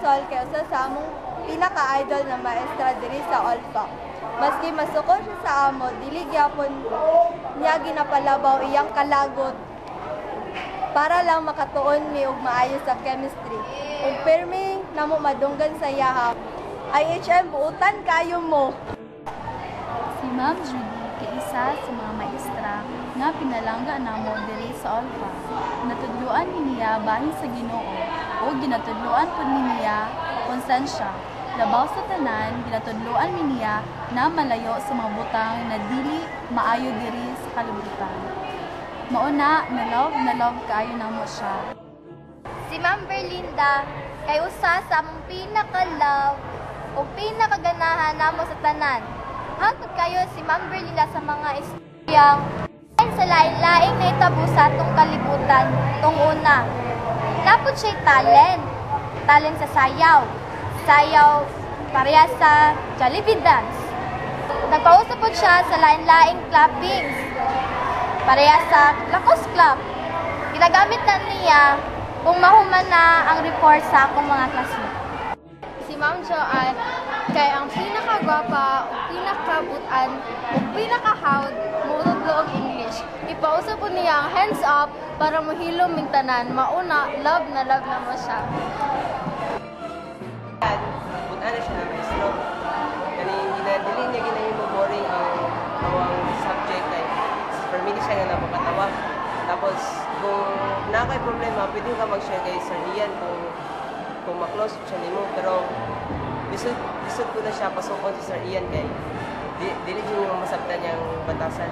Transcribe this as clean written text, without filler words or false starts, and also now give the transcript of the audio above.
Sol kay usa sa among pinaka-idol na maestra diri sa Olfa. Maski masukol siya sa amo, dili gyapon niya ginapalabaw iyang kalagot para lang makatuon mi og maayo sa chemistry. Ug permi namo madunggan sa yaha. IHM buutan kayo mo. Si Ma'am Judy kay isa sa mga maestra nga pinalangga namo diri sa Olfa. Natudloan niya bahin sa Ginoo o ginatudloan pud niya konsensya. Labaw sa tanan, ginatudloan niya na malayo sa mga butang na dili maayo diri sa kalibutan. Mauna, na love kaayo namo siya. Si Ma'am Berlinda kay usa sa among pinaka-love o pinakaganahan namo sa tanan. Hangtod kayo si Ma'am Berlinda sa mga istoryang sa lain-laing na itabo sa atong kalibutan. Tong una, napod siya'y talent sa sayaw, pareha sa Jollibee dance. Nagpausap po siya sa lain-laing clappings, pareha sa Lakos Club. Ginagamit na niya kung mahuman na ang report sa akong mga classmates. Si Ma'am Joanne kay ang pinakagwapa o pinakabutan o pinakahawd mutudlo og English. Ipausap po niya ang hands up para mahilom ming tanan. Mauna, love na mo siya. Buta na siya na maestro. Kani ginadili niya ginahimo boring ang awang subject ay for me siya nga napakatawa. Tapos kung nakay problema, pwede ka mag-share kay Sir Ian kung ma-close siya nimo, pero lisod ko na siya pasukon si Sir Ian kay dili niyo masabtan niyang batasan.